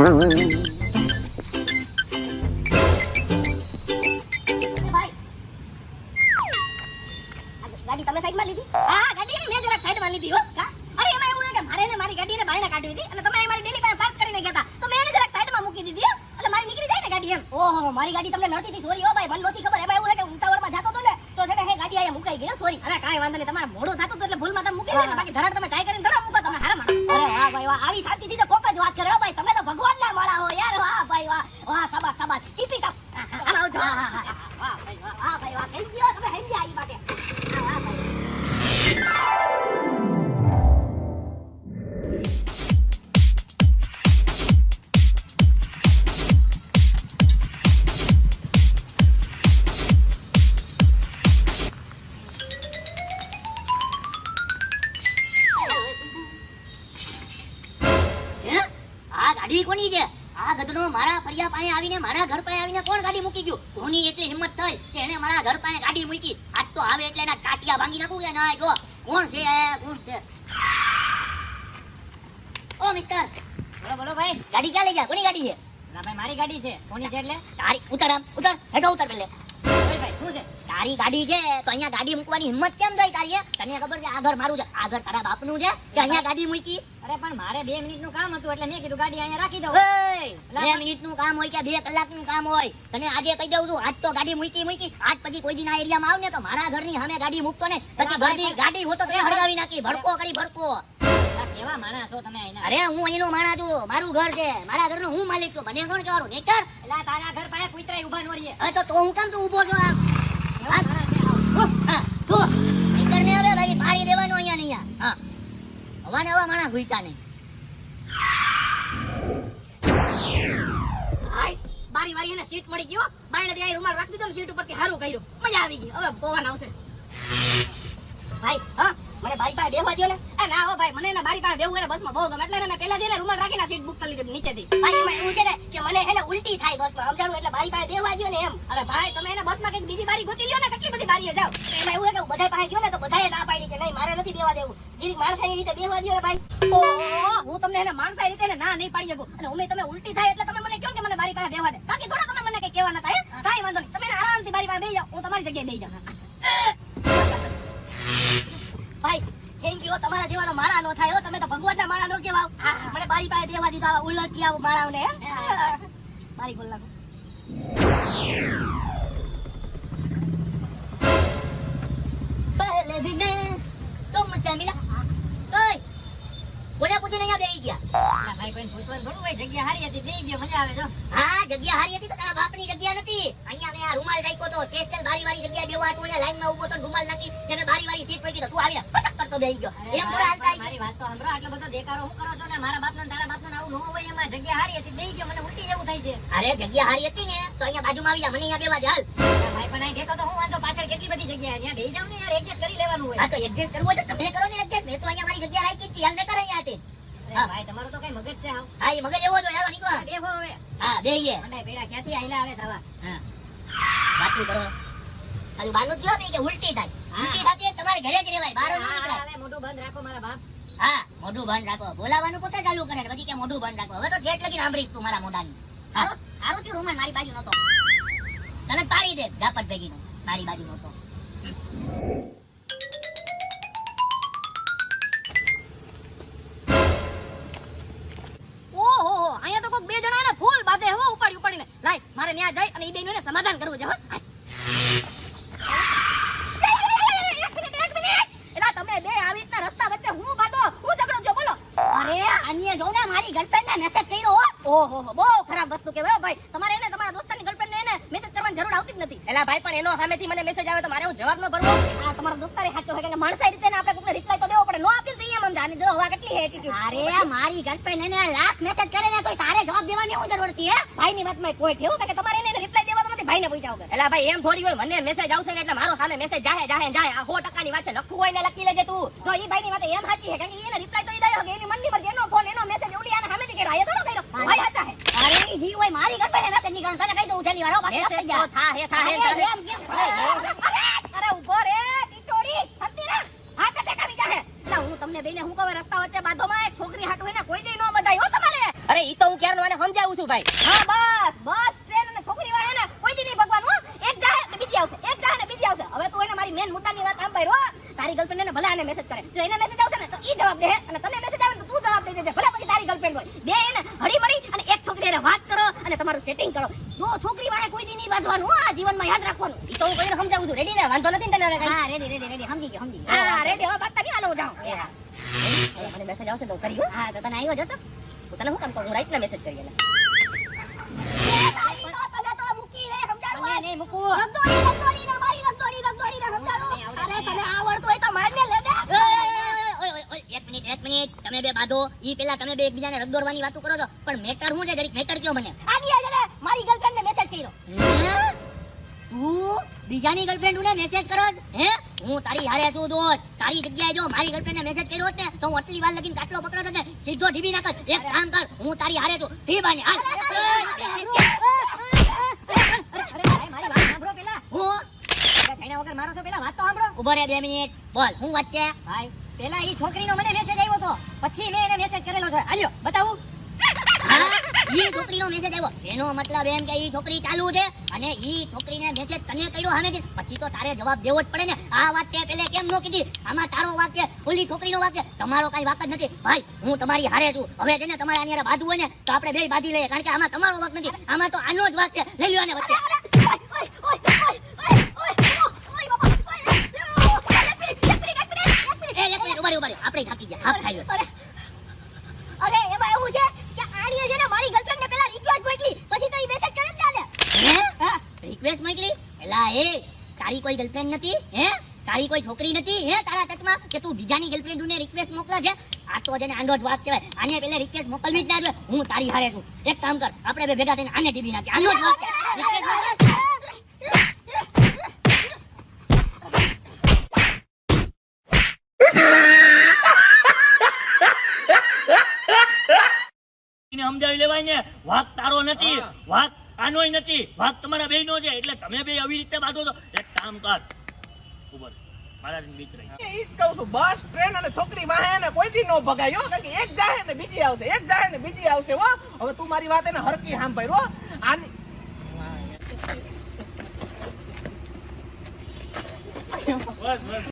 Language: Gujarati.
ગાડી તમે સાઈડમાં લીધી? હા, ગાડી મેં જરા સાઈડમાં લીધી હો. અરે એમાં એવું કે મારે ને મારી ગાડીને બાયણે કાઢવી હતી અને તમે મારી ડેલી પાસે પાર્ક કરીને ગયા હતા, તો મેં એને જરા સાઈડમાં મૂકી દીધી હો. એટલે મારી નીકળી જાય ને ગાડી એમ. ઓહો, મારી ગાડી તમને નડતી હતી, સોરી હો ભાઈ, મને નહોતી ખબર. એમાં એવું કે ઉતાવળમાં જાતો તો ને તો છે ને હે ગાડી આયા મુકાઈ ગઈ, સોરી. અરે કાઈ વાંધો નહીં, તમારે મોડું થાતું તો એટલે ભૂલમાં તમે મૂકી દીધી, બાકી ધરાડ તમે ચાય કરીને ધડા મૂકો તમે હારા માણસ. અરે વાહ ભાઈ વાહ, આવી શાંતિથી તો કોક જ વાત કરે હો ભાઈ, તમે તો ભગવાનના માળા હો યાર. વાહ ભાઈ વાહ, વાહ શાબાશ શાબાશ, ટીપી ટપ. હાલો આવજો. વાહ ભાઈ વાહ, હા ભાઈ વાહ, કઈ ગયો તમે હેંજી આવી માટે. વાહ ભાઈ. ગાડી કોની છે? આ ગધડો મારા ફરિયા પાસે આવીને મારા ઘર પાસે આવીને કોણ ગાડી મૂકી ગયું? ધોની એટલી હિંમત થઈ કે એને મારા ઘર પાસે ગાડી મૂકી. આજ તો આવે એટલે એના ટાટિયા ભાંગી નાખું કે ના. જો કોણ છે, કોણ છે? ઓ મિસ્ટર, બોલો બોલો ભાઈ. ગાડી ક્યાં લઈ જા? કોની ગાડી છે? ના ભાઈ મારી ગાડી છે. કોની છે એટલે? તારી. ઉતર આમ, ઉતર, હેઠો ઉતર પેલે. ભાઈ શું છે? તારી ગાડી છે તો અહીંયા ગાડી મૂકવાની હિંમત કેમ થઈ તારી? તને ખબર છે આ ઘર મારું છે, આ ઘર તારા બાપનું છે કે અહીંયા ગાડી મૂકી? અરે પણ મારે 2 મિનિટનું કામ હતું એટલે મેં કીધું ગાડી અહીંયા રાખી દઉં. 2 મિનિટનું કામ હોય કે 2 કલાકનું કામ હોય, તને આજે કહી દઉં છું, આજ તો ગાડી મૂકી. આજ પછી કોઈ દિન આ એરિયામાં આવ ને તો મારા ઘરની સામે ગાડી મૂકતો ને, પછી ગાડી હોતો તો હળગાવી નાખી. ભડકો કરી ભડકો. કેવા માણસ છો તમે અહીંના? અરે હું અહીંનો માણસ છું, મારું ઘર છે, મારા ઘરનો હું માલિક છું. મને કોણ કહેવાનું? નેકર. એલા તારા ઘર પાસે કૂતરાય ઊભા નો રહીએ. હવે તો હું કેમ તું ઊભો છો? એવો માણસ છે આવો. હા તો નેકર ને હવે ભાઈ પાડી દેવાનો અહીંયા નહીં. હા હવાને હવા માણસ ભૂલતા નહીં. બારી વારી એને સીટ મળી ગયો, બાયણે ત્યાં રૂમાલ રાખી દીધો ને સીટ ઉપરથી હારું કર્યું, મજા આવી ગઈ. હવે પવન આવશે. ભાઈ હા મને બારી પાસે બેહવા દો ને. એ ના હો ભાઈ, મને એને બારી પાસે બેહવું એને બસમાં બહુ ગમે, એટલે એને પેલા જઈને રૂમાલ રાખીને સીટ બુક કરી લીધી નીચેથી. ભાઈ એમાં એવું છે ને કે મને એને ઉલટી થાય બસમાં, સમજાણું? એટલે બારી પાસે બેહવા દો ને એમ. અરે ભાઈ તમે એને બસમાં કઈક બીજી બારી ગોતી લ્યો ને, કેટલી બધી બારીએ જાવ. એમાં એવું કે બધા પાસે ગયો ને તો બધાએ ના પાડી કે નહીં મારે નથી બેહવા દેવું, જીરીક માણસાઈ રીતે બેહવા દો ને ભાઈ. ઓહો, હું તમને એને માણસાઈ રીતે ના નહીં પાડી શકું, અને ઉમે તમે ઉલટી થાય એટલે તમે મને કહો કે મને બારી પાસે બેહવા દે, બાકી થોડા તમે મને કઈ કહેવા નતા. કાઈ વાંધો નહીં, તમે આરામથી બારી પાસે બેહી જાઓ, હું તમારી જગ્યાએ બેહી જાઉં. ભાઈ થેન્ક યુ, તમારા જેવાનો માળા નો થાય હો, તમે તો ભગવાનના માળા નો કેવા. મને બારી પાસે બેહવા દીધા, આવા ઉલટી આવું માળાઓને. મારી બોલ નાખો. પહેલે દિન તુમસે મિલા. ઓય કોને પૂછીને અહીંયા બેહી ગયા? ભાઈ કોઈ પૂછવાનું થોડું હોય, જગ્યા હારી હતી બેહી ગયો, મજા આવે. જો હા જગ્યા હારી હતી તો તારા બાપની જગ્યા નથી. અહીંયા મેં આ રૂમાલ રાખ્યો તો, સ્પેશિયલ બારી વાળી જગ્યાએ બેહવા તો અહીંયા લાઈનમાં ઊભો તો રૂમાલ નાખી અને બારી વાળી સીટ પડી તો તું આવીને પટક કરતો બેહી ગયો. એમ થોડા હાલતા. મારી વાત તો સાંભળો, આટલો બધો દેકારો હું કરો છો ને? મારા બાપનો ને તારા બાપનો આવું ન હોય. એમાં જગ્યા હારી હતી બેહી ગયો, મને ઉલટી જેવું થાય છે. અરે જગ્યા હારી હતી ને તો અહીંયા બાજુમાં આવી જા, મને અહીંયા બેહવા દે હાલ. ભાઈ પણ અહીં બેઠો તો હું વાંધો, પાછળ કેટલી બધી જગ્યા ત્યાં બેહી જાવ ને યાર, એડજસ્ટ કરી લેવાનું હોય. હા તો એડજસ્ટ કરવું હોય તો તમે કરો ને એડજસ્ટ. મેં તો અહીંયા મારી જગ્યા રાખી હતી, હાલ ને કરે અહીંયા હતી. ભાઈ તમારો તો કઈ મગજ છે હાવ. હા એ મગજ એવો જો. હાલો નીકળો. બેહો હવે. હા બેહીએ. મંડાઈ પેડા ક્યાંથી આયલા આવે સાવા. હા વાતું કરો. ખાલી બાનું જ જો ને કે ઉલટી થાય. ઉલટી થતી તમારે ઘરે જ રહેવાય, બહાર ન નીકળાય. હવે મોઢું બંધ રાખો મારા બાપ. હા મોઢું બંધ રાખો. બોલાવાનું પોતે ચાલુ કરે પછી કે મોઢું બંધ રાખો. હવે તો જેટ લગી સાંભળીશ તું મારા મોઢાની. હા હારું થયું રૂમાલ મારી બાજુ નતો. તને પાડી દે ઝાપટ ભેગીનો, મારી બાજુ નહોતો. ઓહો અહીંયા તો કોક બે જણા ને ફૂલ બાંધે હો ઉપાડીને. લાય મારે ન્યા જાય અને ઈ બેનું ને સમાધાન કરવું છે હો. એક મિનિટ. એલા તમે બે આવી રીતના રસ્તા વચ્ચે હું બાંધો, હું ઝઘડો છો બોલો? અરે અન્ય જો ને મારી ગર્લફ્રેન્ડ ને મેસેજ કર્યો. ઓહો બહુ ખરાબ વસ્તુ કહેવાય ભાઈ. તમારે એને તમારા દોસ્તારની ગર્લફ્રેન્ડ ને એને મેસેજ કરવાની જરૂર આવતી જ નથી. એલા ભાઈ પણ એનો સામેથી મને મેસેજ આવે તો મારે હું જવાબ ન ભરવો? આ તમારો દોસ્તારે સાચો છે કે માણસાઈ રીતે આપણે કોઈને રિપ્લાય તો દેવો પડે. નો આપી દઈએ મન જાને જો હવા કેટલી હે એટીટ્યુડ. અરે મારી ગર્લફ્રેન્ડ એને લાખ મેસેજ કરે ને તો તારે જવાબ દેવાની શું જરૂર હતી? હે ભાઈની વાતમાં પોઈન્ટ એવું કે તમારે એને રિપ્લાય દેવા તો નથી, ભાઈને પૂછ્યા વગર. એલા ભાઈ એમ થોડી હોય, મને મેસેજ આવશે ને એટલે મારો સામે મેસેજ જાહે આ 100% ની વાત છે. લખવું હોય ને લખી લેજે તું. જો ઈ ભાઈની વાત એમ સાચી છે કે એને રિપ્લાય તો ઈ દાયો કે એની મનની મરજી, એનો ફોન એનો મેસેજ ઓલી આને સામેથી કર્યો, આ થોડો કર્યો. ભાઈ સાચા હે. અરે ઈ જી હોય મારી ગર્લફ્રેન્ડ મેસેજ ની કરો તને કહી દઉં છેલ્લી વાર. હો બાકી મેસેજ તો થાહે એમ કેમ અરે ઉભો રે ટીટોડી સતી રે હાથ અટેક આવી જાહે. એટલે હું તમને બેને હું કહું રસ્તા વચ્ચે બાધોમાં એક છોકરી હાટુ હોય ને કોઈ દી નો બધાય હો તમારે. અરે ઈ તો હું ક્યારનો આને સમજાવું છું ભાઈ. હા બસ ટ્રેન અને છોકરી વાળા ને કોઈ દી નહીં ભગવાન હો. એક જાહે ને બીજી આવશે, એક જાહે ને બીજી આવશે. હવે તું એને મારી મેન મુદ્દાની વાત સાંભળ હો. તારી ગર્લફ્રેન્ડ ને ભલે આને મેસેજ કરે, જો એને મેસેજ આવશે ને તો ઈ જવાબ દે, અને તને મેસેજ આવે ને તો તું જવાબ દઈ દેજે. ભલે પછી તારી ગર્લફ્રેન્ડ હોય, બે એને હળી મળી અને એક છોકરી હારે વાત કરો અને તમારું સેટિંગ કરો. જો છોકરી વાળા કોઈ દી નહીં બાંધવાનું હો, આ જીવનમાં યાદ રાખવાનું. ઈ તો હું કોઈને સમજાવું છું. રેડી ને? વાંધો નથી ને તને હવે કાંઈ? હા રેડી સમજી ગયો. હા રેડી હવે બાત તારી હાલો જાઉં. હવે મને મેસેજ આવશે તો હું કરી હો. હા તો તને આવ્યો જ હતો. હું તને શું કામ કહું? હું રાઈટના મેસેજ કરી એને. તને તો મૂકી રે સમજાડું. તને નહીં મૂકું. રગદોડી ને મારી રગદોડી ને સમજાડું. અરે તને આવડતું હોય તો મારને લે દે. એક મિનિટ તમે બે બાંધો. ઈ પેલા તમે બે એકબીજાને રગદોડવાની વાતો કરો છો, પણ મેટર શું છે? જરીક મેટર કયો મને. આની આજે ને મારી ગર્લફ્રેન્ડ ને મેસેજ કર્યો. તું બીજાની ગર્લફ્રેન્ડ ને મેસેજ કરો છો? હે? હું તારી હારે છું દોસ્ત. તારી જગ્યાએ જો મારી ગર્લફ્રેન્ડ ને મેસેજ કર્યો હોત ને તો હું આટલી વાર લગીને કાટલો પકડતો ને સીધો ઢીબી નાખત. એક કામ કર, હું તારી હારે છું. ઢીબાની હાલ. અરે ભાઈ મારી વાત સાંભળો પેલા. હું છૈણા વગર મારો છો પેલા વાત તો સાંભળો. ઉભો રે 2 મિનિટ. બોલ હું વાત છે? ભાઈ પેલા ઈ છોકરીનો મને મેસેજ આવ્યો તો, પછી મેં એને મેસેજ કરેલો છે. આલ્યો બતાવું. હા, ઈ છોકરીનો મેસેજ આવ્યો. એનો મતલબ એમ કે ઈ છોકરી ચાલુ છે અને ઈ છોકરીને મેસેજ તને કર્યો સામેથી. પછી તો તારે જવાબ દેવો જ પડે ને. આ વાત તે પેલે કેમ નો કીધી? આમાં તારો વાંક છે, ઓલી છોકરીનો વાંક છે, તમારો કઈ વાંક જ નથી. ભાઈ હું તમારી હારે છું. હવે છે ને તમારે આની હારે બાંધવું હોય ને તો આપણે બે બાંધી લઈએ, કારણ કે આમાં તમારો વાંક નથી, આમાં તો આનો જ વાંક છે. લઈ લ્યો આને વચ્ચે. એક મિનિટ ઉભા રહો. આપણે થાકી ગયા. હાફ ખાઈ ગયો. અરે એમાં એવું છે કે આણીએ છે ને મારી ગર્લફ્રેન્ડ ને પેલા રિક્વેસ્ટ મોકલી, પછી તો ઈ મેસેજ કરે જ ને. હે? રિક્વેસ્ટ મોકલી? એલા એ તારી કોઈ ગર્લફ્રેન્ડ નથી? હે? તારી કોઈ છોકરી નથી? હે તારા ટચમાં કે તું બીજાની ગર્લફ્રેન્ડને રિક્વેસ્ટ મોકલે છે? આ તો જેને આંધો જ વાત કહેવાય. આને પેલા રિક્વેસ્ટ મોકલવી જ ના જોઈએ. હું તારી હારે છું. એક કામ કર, આપણે બે ભેગા થઈને આને ટીવી નાખીએ. આનો જ વાત છે. Request મોકલે? એને સમજાવી લેવાય ને, વાક તારો નથી, વાક આનોય નથી, વાક તમારા બેયનો છે. એટલે તમે બે આવી રીતે બાંધો છો. એક કામ કર, ઉભર મારા બીચ રહી. ઈ જ કહું છું, બસ ટ્રેન અને છોકરી વાહે ને કોઈ દી નો ભગાય હો, કારણ કે એક જાહે ને બીજી આવશે, એક જાહે ને બીજી આવશે હો. હવે તું મારી વાત એને હરકી સાંભળ હો. આની